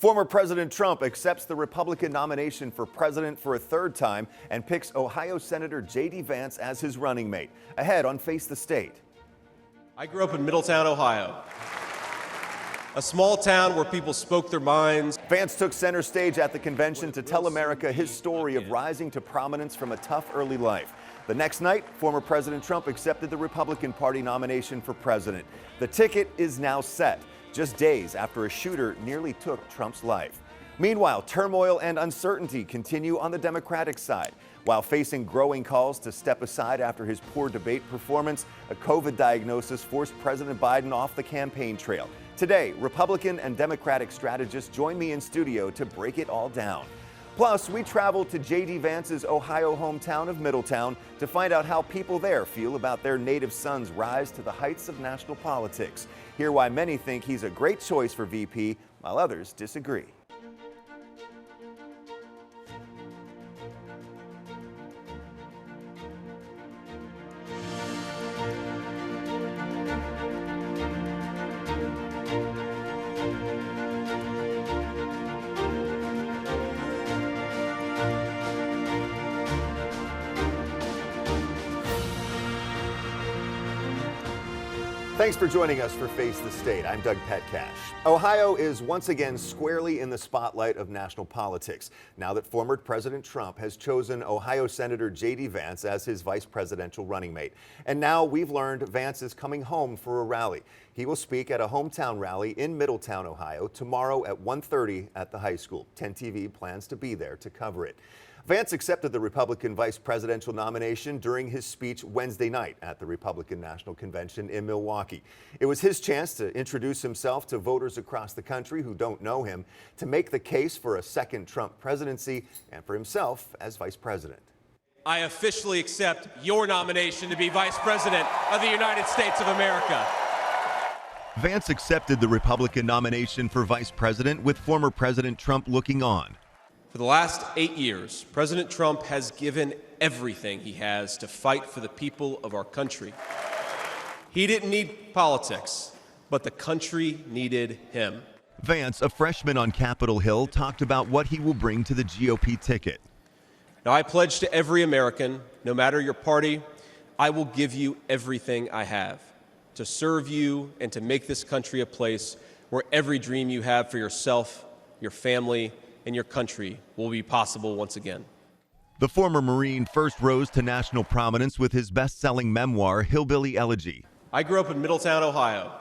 Former President Trump accepts the Republican nomination for president for a third time and picks Ohio Senator JD Vance as his running mate. Ahead on Face the State. I grew up in Middletown, Ohio, a small town where people spoke their minds. Vance took center stage at the convention to tell America his story of rising to prominence from a tough early life. The next night, former President Trump accepted the Republican Party nomination for president. The ticket is now set, just days after a shooter nearly took Trump's life. Meanwhile, turmoil and uncertainty continue on the Democratic side. While facing growing calls to step aside after his poor debate performance, a COVID diagnosis forced President Biden off the campaign trail. Today, Republican and Democratic strategists join me in studio to break it all down. Plus, we travel to JD Vance's Ohio hometown of Middletown to find out how people there feel about their native son's rise to the heights of national politics. Hear why many think he's a great choice for VP, while others disagree. Thanks for joining us for Face the State. I'm Doug Petcash. Ohio is once again squarely in the spotlight of national politics now that former President Trump has chosen Ohio Senator JD Vance as his vice presidential running mate. And now we've learned Vance is coming home for a rally. He will speak at a hometown rally in Middletown, Ohio, tomorrow at 1:30 at the high school. 10 TV plans to be there to cover it. Vance accepted the Republican vice presidential nomination during his speech Wednesday night at the Republican National Convention in Milwaukee. It was his chance to introduce himself to voters across the country who don't know him, to make the case for a second Trump presidency and for himself as vice president. I officially accept your nomination to be Vice President of the United States of America. Vance accepted the Republican nomination for vice president with former President Trump looking on. For the last 8 years, President Trump has given everything he has to fight for the people of our country. He didn't need politics, but the country needed him. Vance, a freshman on Capitol Hill, talked about what he will bring to the GOP ticket. Now, I pledge to every American, no matter your party, I will give you everything I have to serve you and to make this country a place where every dream you have for yourself, your family, and your country will be possible once again. The former Marine first rose to national prominence with his best-selling memoir, Hillbilly Elegy. I grew up in Middletown, Ohio,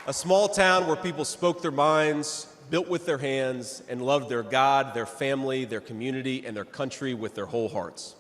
a small town where people spoke their minds, built with their hands, and loved their God, their family, their community, and their country with their whole hearts.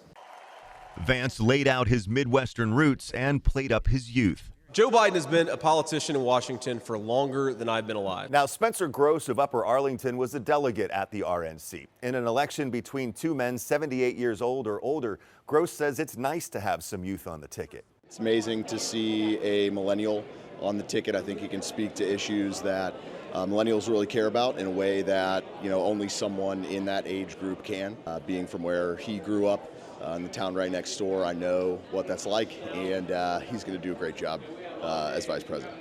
Vance laid out his Midwestern roots and played up his youth. Joe Biden has been a politician in Washington for longer than I've been alive. Now, Spencer Gross of Upper Arlington was a delegate at the RNC. In an election between two men 78 years old or older, Gross says it's nice to have some youth on the ticket. It's amazing to see a millennial on the ticket. I think he can speak to issues that millennials really care about in a way that, only someone in that age group can. Being from where he grew up, in the town right next door, I know what that's like, and he's going to do a great job as vice president.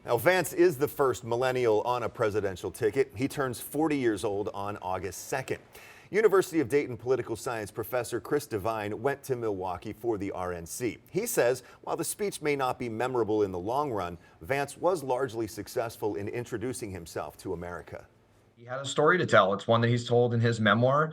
Now, Vance is the first millennial on a presidential ticket. He turns 40 years old on August 2nd. University of Dayton political science professor Chris Devine went to Milwaukee for the RNC. He says while the speech may not be memorable in the long run, Vance was largely successful in introducing himself to America. He had a story to tell. It's one that he's told in his memoir,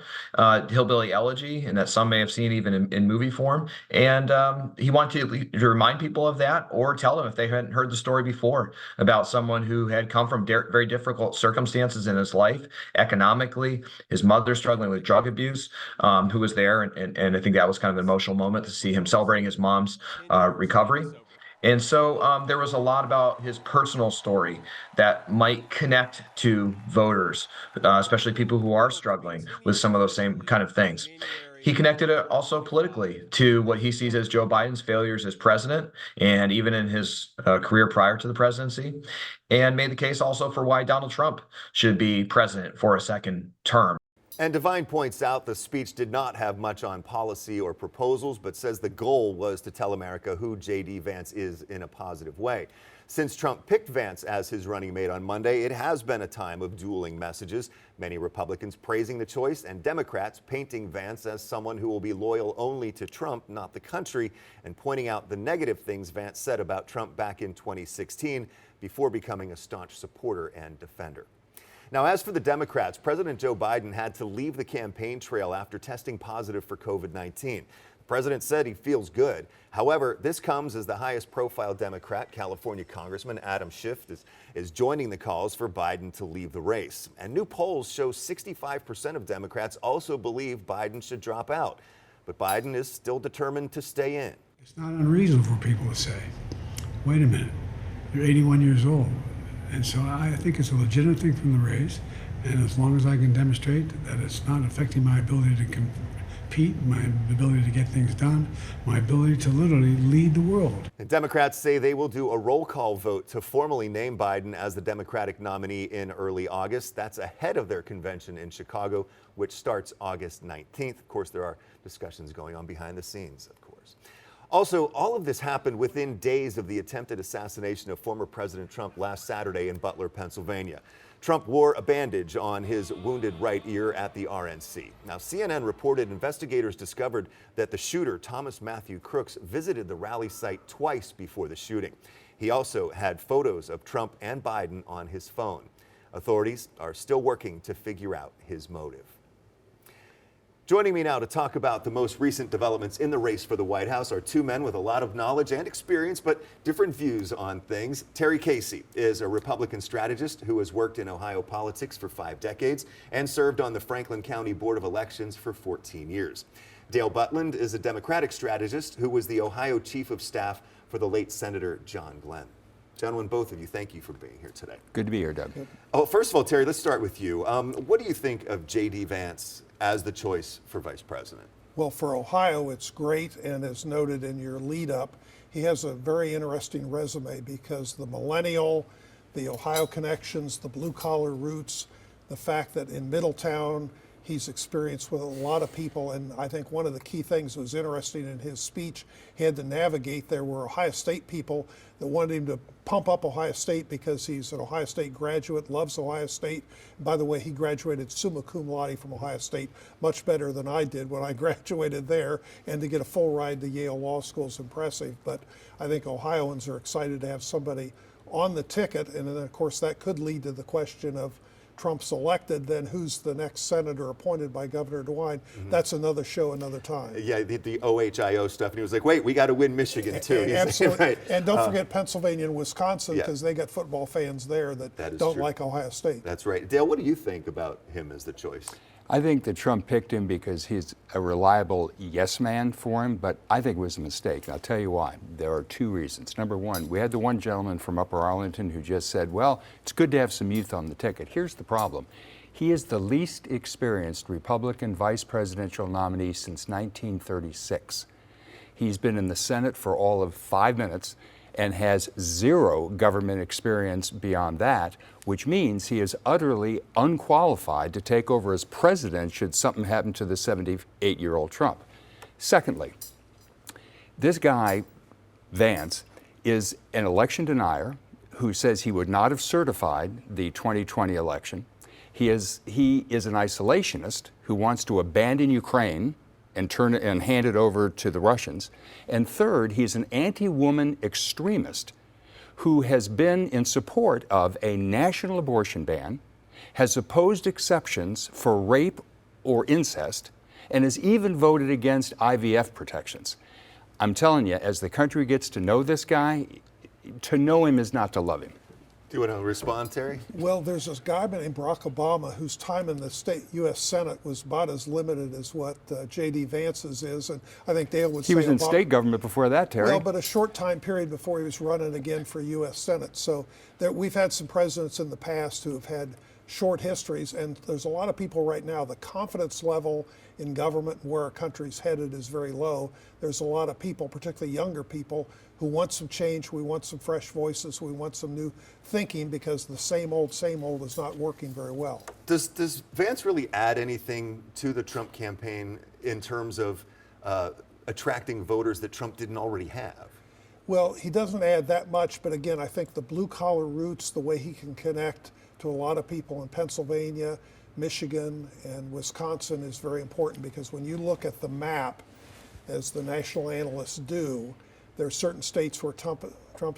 Hillbilly Elegy, and that some may have seen even in movie form. And he wanted to remind people of that, or tell them if they hadn't heard the story before about someone who had come from very difficult circumstances in his life, economically, his mother struggling with drug abuse, who was there. And I think that was kind of an emotional moment to see him celebrating his mom's recovery. And so there was a lot about his personal story that might connect to voters, especially people who are struggling with some of those same kind of things. He connected it also politically to what he sees as Joe Biden's failures as president, and even in his career prior to the presidency, and made the case also for why Donald Trump should be president for a second term. And Devine points out the speech did not have much on policy or proposals, but says the goal was to tell America who JD Vance is in a positive way. Since Trump picked Vance as his running mate on Monday, it has been a time of dueling messages. Many Republicans praising the choice and Democrats painting Vance as someone who will be loyal only to Trump, not the country, and pointing out the negative things Vance said about Trump back in 2016 before becoming a staunch supporter and defender. Now, as for the Democrats, President Joe Biden had to leave the campaign trail after testing positive for COVID-19. The president said he feels good. However, this comes as the highest profile Democrat, California Congressman Adam Schiff, is joining the calls for Biden to leave the race. And new polls show 65% of Democrats also believe Biden should drop out. But Biden is still determined to stay in. It's not unreasonable for people to say, wait a minute, you're 81 years old. And so I think it's a legitimate thing from the race, and as long as I can demonstrate that it's not affecting my ability to compete, my ability to get things done, my ability to literally lead the world. And Democrats say they will do a roll call vote to formally name Biden as the Democratic nominee in early August. That's ahead of their convention in Chicago, which starts August 19th. Of course, there are discussions going on behind the scenes, of course. Also, all of this happened within days of the attempted assassination of former President Trump last Saturday in Butler, Pennsylvania. Trump wore a bandage on his wounded right ear at the RNC. Now, CNN reported investigators discovered that the shooter, Thomas Matthew Crooks, visited the rally site twice before the shooting. He also had photos of Trump and Biden on his phone. Authorities are still working to figure out his motive. Joining me now to talk about the most recent developments in the race for the White House are two men with a lot of knowledge and experience, but different views on things. Terry Casey is a Republican strategist who has worked in Ohio politics for 5 decades and served on the Franklin County Board of Elections for 14 years. Dale Butland is a Democratic strategist who was the Ohio Chief of Staff for the late Senator John Glenn. Gentlemen, both of you, thank you for being here today. Good to be here, Doug. Oh, first of all, Terry, let's start with you. What do you think of JD Vance as the choice for vice president? Well, for Ohio, it's great, and as noted in your lead up, he has a very interesting resume because the millennial, the Ohio connections, the blue collar roots, the fact that in Middletown, he's experienced with a lot of people, and I think one of the key things that was interesting in his speech, he had to navigate. There were Ohio State people that wanted him to pump up Ohio State because he's an Ohio State graduate, loves Ohio State. By the way, he graduated summa cum laude from Ohio State, much better than I did when I graduated there, and to get a full ride to Yale Law School is impressive. But I think Ohioans are excited to have somebody on the ticket, and then of course that could lead to the question of Trump's elected, then who's the next senator appointed by Governor DeWine? That's another show, another time. Yeah, the OHIO stuff, and he was like, wait, we got to win Michigan too. Absolutely. Right. And don't forget Pennsylvania and Wisconsin, yeah. because they got football fans there that don't true. like Ohio State. That's right. Dale, what do you think about him as the choice? I think that Trump picked him because he's a reliable yes man for him, but I think it was a mistake. And I'll tell you why. There are 2 reasons. Number one, we had the one gentleman from Upper Arlington who just said, well, it's good to have some youth on the ticket. Here's the problem. He is the least experienced Republican vice presidential nominee since 1936. He's been in the Senate for all of 5 minutes and has 0 government experience beyond that, which means he is utterly unqualified to take over as president should something happen to the 78-year-old Trump. Secondly, this guy, Vance, is an election denier who says he would not have certified the 2020 election. He is an isolationist who wants to abandon Ukraine and hand it over to the Russians. And third, he's an anti-woman extremist who has been in support of a national abortion ban, has opposed exceptions for rape or incest, and has even voted against IVF protections. I'm telling you, as the country gets to know this guy, to know him is not to love him. Do you want to respond, Terry? Well, there's this guy named Barack Obama whose time in the U.S. Senate was about as limited as what JD Vance's is, and I think Dale would say He was in Obama, state government before that, Terry. Well, but a short time period before he was running again for U.S. Senate. So we've had some presidents in the past who have had short histories, and there's a lot of people right now, the confidence level in government and where our country's headed is very low. There's a lot of people, particularly younger people, who want some change. We want some fresh voices. We want some new thinking because the same old is not working very well. Does Vance really add anything to the Trump campaign in terms of attracting voters that Trump didn't already have? Well, he doesn't add that much, but again, I think the blue collar roots, the way he can connect to a lot of people in Pennsylvania, Michigan, and Wisconsin is very important, because when you look at the map, as the national analysts do, there are certain states where Trump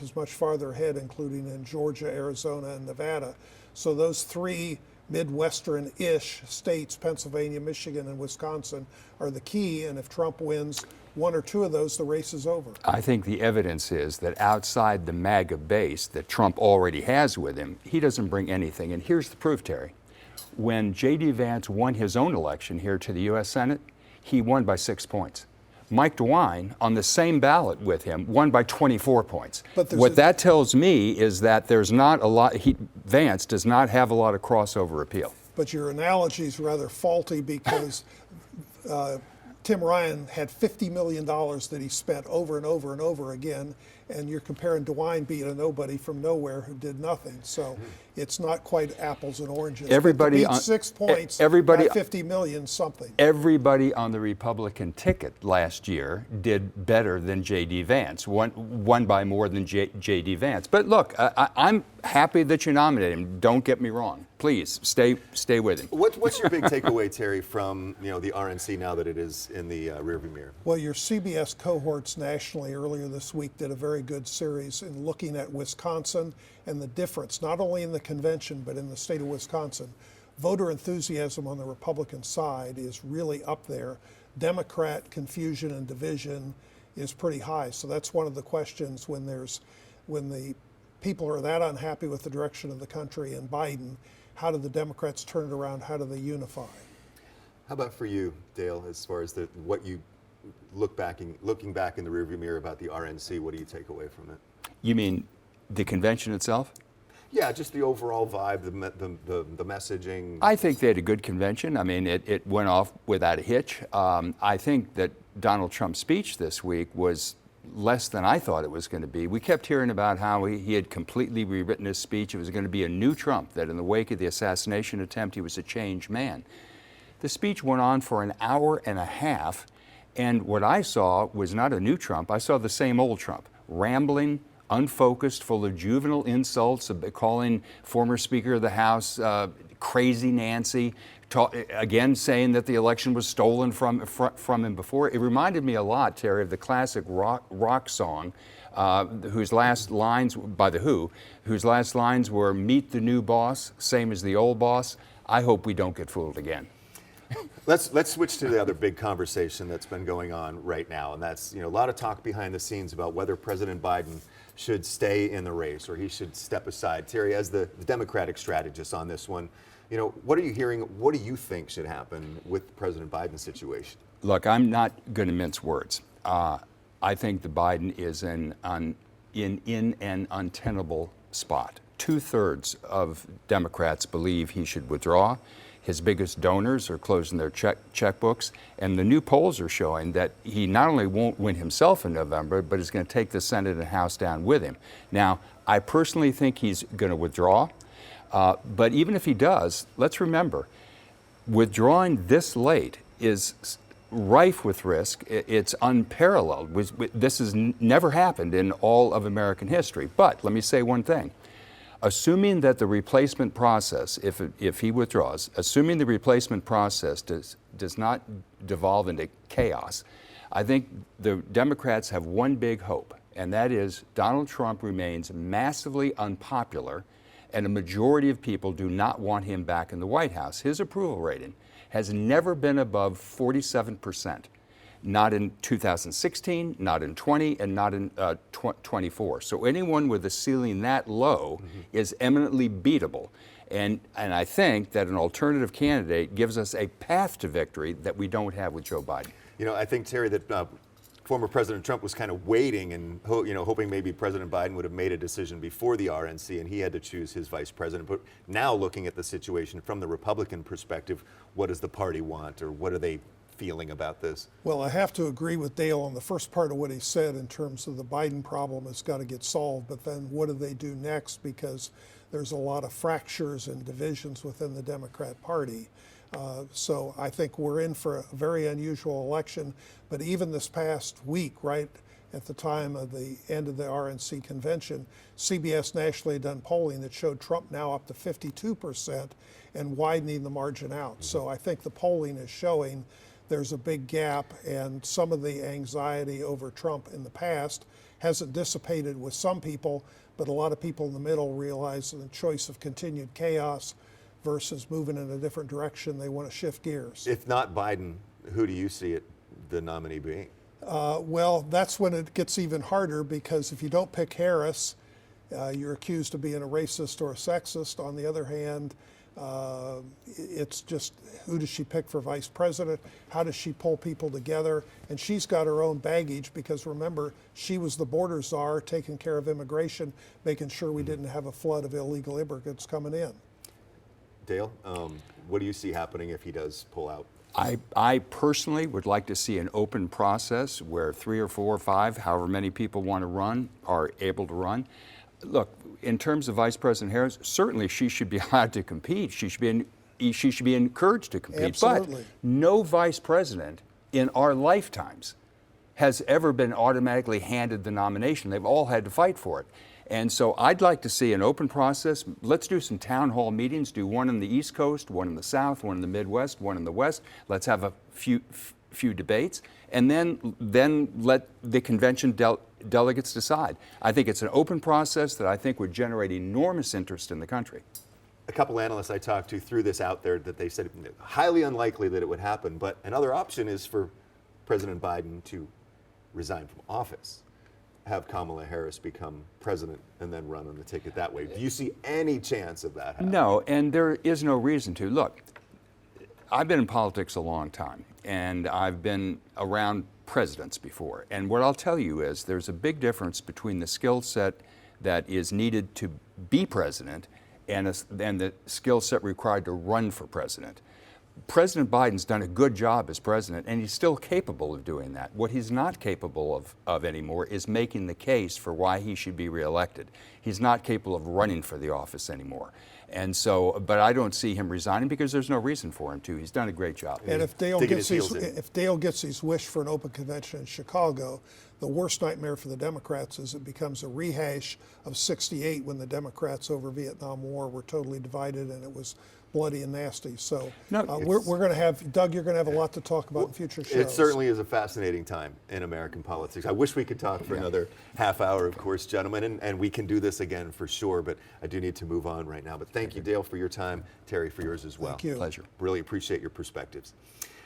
is much farther ahead, including in Georgia, Arizona, and Nevada. So those three Midwestern-ish states, Pennsylvania, Michigan, and Wisconsin, are the key, and if Trump wins one or two of those, the race is over. I think the evidence is that outside the MAGA base that Trump already has with him, he doesn't bring anything. And here's the proof, Terry. When JD Vance won his own election here to the U.S. Senate, he won by 6 points. Mike DeWine, on the same ballot with him, won by 24 points. What that tells me is that there's not a lot, Vance does not have a lot of crossover appeal. But your analogy is rather faulty, because Tim Ryan had $50 million that he spent over and over and over again, and you're comparing DeWine being a nobody from nowhere who did nothing. So it's not quite apples and oranges. Everybody on 6 points, everybody, by 50 million something. Everybody on the Republican ticket last year did better than J.D. Vance, won by more than J.D. Vance. But look, I'm happy that you nominated him. Don't get me wrong. Please stay with him. What's your big takeaway, Terry, from the RNC now that it is in the rearview mirror? Well, your CBS cohorts nationally earlier this week did a very good series in looking at Wisconsin and the difference, not only in the convention, but in the state of Wisconsin. Voter enthusiasm on the Republican side is really up there. Democrat confusion and division is pretty high. So that's one of the questions when the people are that unhappy with the direction of the country and Biden. How do the Democrats turn it around? How do they unify? How about for you, Dale, as far as what you looking back in the rearview mirror about the RNC, what do you take away from it? You mean the convention itself? Yeah, just the overall vibe, the messaging. I think they had a good convention. I mean, it went off without a hitch. I think that Donald Trump's speech this week was less than I thought it was going to be. We kept hearing about how he had completely rewritten his speech. It was going to be a new Trump, that in the wake of the assassination attempt, he was a changed man. The speech went on for an hour and a half, and what I saw was not a new Trump. I saw the same old Trump, rambling, unfocused, full of juvenile insults, calling former Speaker of the House crazy Nancy, again saying that the election was stolen from him before. It reminded me a lot, Terry, of the classic rock song, whose last lines, by The Who, whose last lines were, "Meet the new boss, same as the old boss. I hope we don't get fooled again." Let's switch to the other big conversation that's been going on right now, and that's a lot of talk behind the scenes about whether President Biden should stay in the race or he should step aside. Terry, as the Democratic strategist on this one, what are you hearing? What do you think should happen with President Biden's situation? Look, I'm not going to mince words. I think that Biden is in an untenable spot. 2/3 of Democrats believe he should withdraw. His biggest donors are closing their checkbooks, and the new polls are showing that he not only won't win himself in November, but is going to take the Senate and House down with him. Now, I personally think he's going to withdraw, but even if he does, let's remember, withdrawing this late is rife with risk. It's unparalleled. This has never happened in all of American history. But let me say one thing. Assuming that the replacement process, if he withdraws, assuming the replacement process does not devolve into chaos, I think the Democrats have one big hope, and that is Donald Trump remains massively unpopular, and a majority of people do not want him back in the White House. His approval rating has never been above 47%. Not in 2016, not in 20, and not in 24. So anyone with a ceiling that low is eminently beatable. And I think that an alternative candidate gives us a path to victory that we don't have with Joe Biden. I think, Terry, that former President Trump was kind of waiting and hoping maybe President Biden would have made a decision before the RNC and he had to choose his vice president. But now looking at the situation from the Republican perspective, what does the party want, or what are they feeling about this? Well, I have to agree with Dale on the first part of what he said in terms of the Biden problem has got to get solved, but then what do they do next? Because there's a lot of fractures and divisions within the Democrat Party. So I think we're in for a very unusual election, but even this past week, right, at the time of the end of the RNC convention. CBS nationally had done polling that showed Trump now up to 52% and widening the margin out. So I think the polling is showing there's a big gap, and some of the anxiety over Trump in the past hasn't dissipated with some people, but a lot of people in the middle realize the choice of continued chaos versus moving in a different direction. They want to shift gears. If not Biden, who do you see it, the nominee being? Well, that's when it gets even harder, because if you don't pick Harris, you're accused of being a racist or a sexist. On the other hand, it's just, who does she pick for vice president? How does she pull people together? And she's got her own baggage, because remember, she was the border czar, taking care of immigration, making sure we didn't have a flood of illegal immigrants coming in. Dale, what do you see happening if he does pull out? I personally would like to see an open process where 3 or 4 or 5, however many people want to run, are able to run. Look, in terms of Vice President Harris, certainly she should be allowed to compete. She should be encouraged to compete. Absolutely. But no vice president in our lifetimes has ever been automatically handed the nomination. They've all had to fight for it. And so I'd like to see an open process. Let's do some town hall meetings, do one in the East Coast, one in the South, one in the Midwest, one in the West. Let's have a few debates, and then let the convention delegates decide. I think it's an open process that I think would generate enormous interest in the country. A couple analysts I talked to threw this out there, that they said highly unlikely that it would happen, but another option is for President Biden to resign from office, have Kamala Harris become president, and then run on the ticket that way. Do you see any chance of that happening? No, and there is no reason to. Look, I've been in politics a long time, and I've been around presidents before. And what I'll tell you is there's a big difference between the skill set that is needed to be president and the skill set required to run for president. President Biden's done a good job as president, and he's still capable of doing that. What he's not capable of anymore is making the case for why he should be reelected. He's not capable of running for the office anymore. And so, but I don't see him resigning, because there's no reason for him to. He's done a great job. And if Dale gets his wish for an open convention in Chicago, the worst nightmare for the Democrats is it becomes a rehash of '68, when the Democrats over Vietnam War were totally divided, and it was bloody and nasty. So we're going to have, Doug, you're going to have a lot to talk about in future shows. It certainly is a fascinating time in American politics. I wish we could talk for another half hour, of course, gentlemen, and we can do this again for sure, but I do need to move on right now. But thank you, Dale, for your time. Terry, for yours as well. Thank you. Pleasure. Really appreciate your perspectives.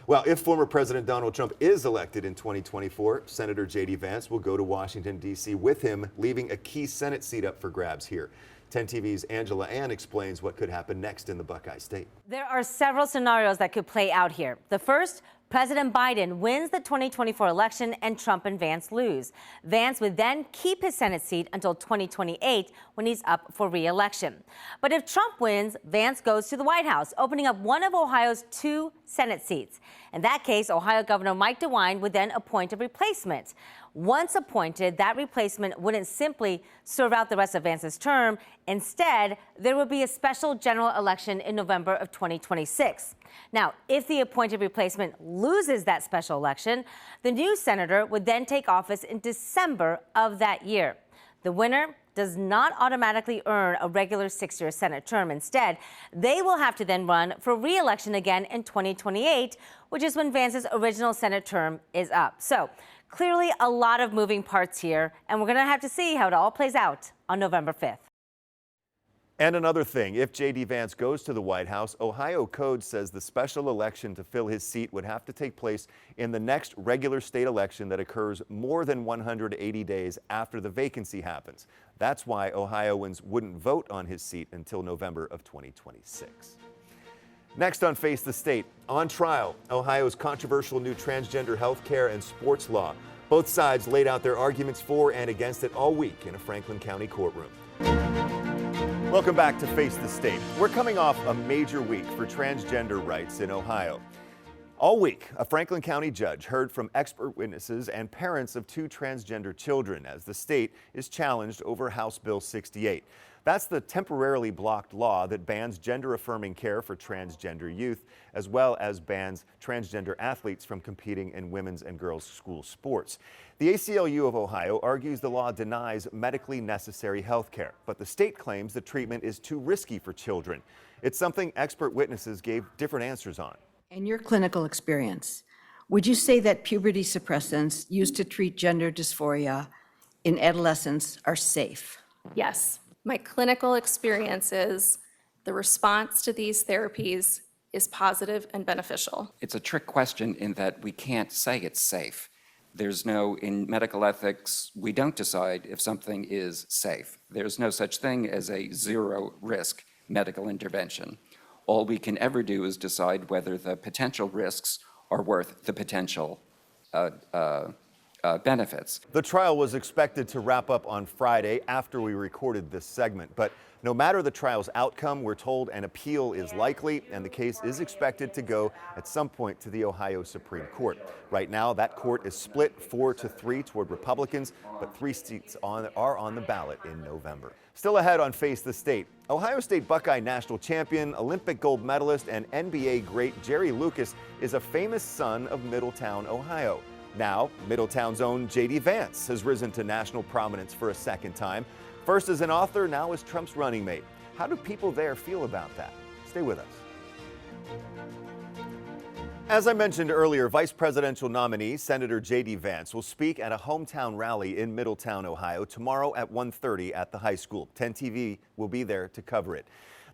Well, if former President Donald Trump is elected in 2024, Senator JD Vance will go to Washington, D.C. with him, leaving a key Senate seat up for grabs here. 10 TV's Angela Ann explains what could happen next in the Buckeye State. There are several scenarios that could play out here. The first, President Biden wins the 2024 election and Trump and Vance lose. Vance would then keep his Senate seat until 2028, when he's up for re-election. But if Trump wins, Vance goes to the White House, opening up one of Ohio's 2 Senate seats. In that case, Ohio Governor Mike DeWine would then appoint a replacement. Once appointed, that replacement wouldn't simply serve out the rest of Vance's term. Instead, there would be a special general election in November of 2026. Now, if the appointed replacement loses that special election, the new senator would then take office in December of that year. The winner does not automatically earn a regular 6-year Senate term. Instead, they will have to then run for re-election again in 2028, which is when Vance's original Senate term is up. So clearly a lot of moving parts here, and we're going to have to see how it all plays out on November 5th. And another thing, if JD Vance goes to the White House, Ohio code says the special election to fill his seat would have to take place in the next regular state election that occurs more than 180 days after the vacancy happens. That's why Ohioans wouldn't vote on his seat until November of 2026. Next on Face the State, on trial, Ohio's controversial new transgender health care and sports law. Both sides laid out their arguments for and against it all week in a Franklin County courtroom. Welcome back to Face the State. We're coming off a major week for transgender rights in Ohio. All week, a Franklin County judge heard from expert witnesses and parents of 2 transgender children as the state is challenged over House Bill 68. That's the temporarily blocked law that bans gender-affirming care for transgender youth, as well as bans transgender athletes from competing in women's and girls' school sports. The ACLU of Ohio argues the law denies medically necessary health care, but the state claims the treatment is too risky for children. It's something expert witnesses gave different answers on. In your clinical experience, would you say that puberty suppressants used to treat gender dysphoria in adolescents are safe? Yes. My clinical experience is the response to these therapies is positive and beneficial. It's a trick question in that we can't say it's safe. There's no, in medical ethics, we don't decide if something is safe. There's no such thing as a zero risk medical intervention. All we can ever do is decide whether the potential risks are worth the potential benefits. The trial was expected to wrap up on Friday after we recorded this segment, but no matter the trial's outcome, we're told an appeal is likely and the case is expected to go at some point to the Ohio Supreme Court. Right now, that court is split 4-3 toward Republicans, but 3 seats are on the ballot in November. Still ahead on Face the State, Ohio State Buckeye national champion, Olympic gold medalist, and NBA great Jerry Lucas is a famous son of Middletown, Ohio. Now, Middletown's own JD Vance has risen to national prominence for a second time. First as an author, now as Trump's running mate. How do people there feel about that? Stay with us. As I mentioned earlier, Vice Presidential nominee Senator JD Vance will speak at a hometown rally in Middletown, Ohio tomorrow at 1:30 at the high school. 10 TV will be there to cover it.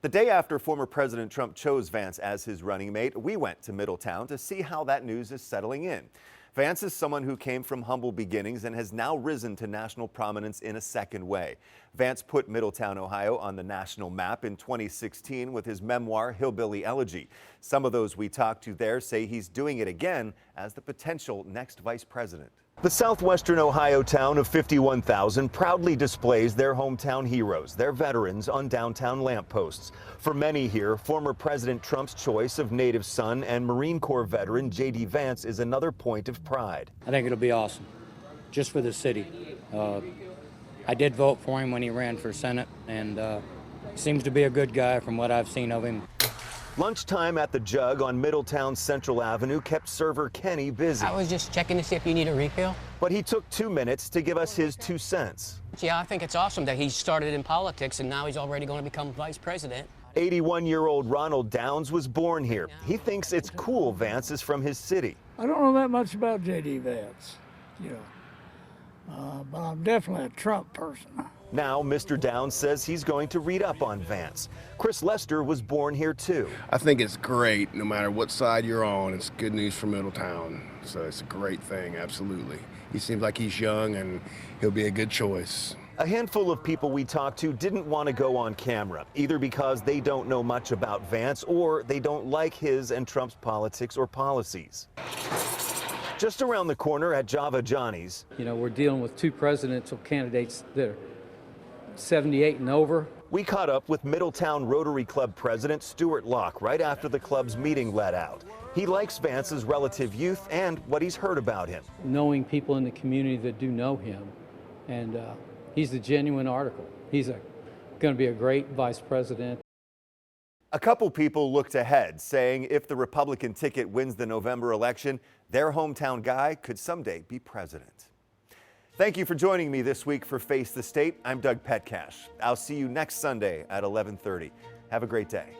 The day after former President Trump chose Vance as his running mate, we went to Middletown to see how that news is settling in. Vance is someone who came from humble beginnings and has now risen to national prominence in a second way. Vance put Middletown, Ohio on the national map in 2016 with his memoir, Hillbilly Elegy. Some of those we talked to there say he's doing it again as the potential next vice president. The southwestern Ohio town of 51,000 proudly displays their hometown heroes, their veterans, on downtown lampposts. For many here, former President Trump's choice of native son and Marine Corps veteran JD Vance is another point of pride. I think it'll be awesome, just for the city. I did vote for him when he ran for Senate, and seems to be a good guy from what I've seen of him. Lunchtime at the Jug on Middletown's Central Avenue kept server Kenny busy. I was just checking to see if you need a refill. But he took 2 minutes to give us his 2 cents. Yeah, I think it's awesome that he started in politics and now he's already going to become vice president. 81-year-old Ronald Downs was born here. He thinks it's cool Vance is from his city. I don't know that much about JD Vance, but I'm definitely a Trump person. Now, Mr. Downs says he's going to read up on Vance. Chris Lester was born here, too. I think it's great, no matter what side you're on. It's good news for Middletown, so it's a great thing, absolutely. He seems like he's young, and he'll be a good choice. A handful of people we talked to didn't want to go on camera, either because they don't know much about Vance or they don't like his and Trump's politics or policies. Just around the corner at Java Johnny's. We're dealing with 2 presidential candidates that are 78 and over. We caught up with Middletown Rotary Club President Stuart Locke right after the club's meeting let out. He likes Vance's relative youth and what he's heard about him. Knowing people in the community that do know him, and he's the genuine article. He's going to be a great vice president. A couple people looked ahead, saying if the Republican ticket wins the November election, their hometown guy could someday be president. Thank you for joining me this week for Face the State. I'm Doug Petcash. I'll see you next Sunday at 11:30. Have a great day.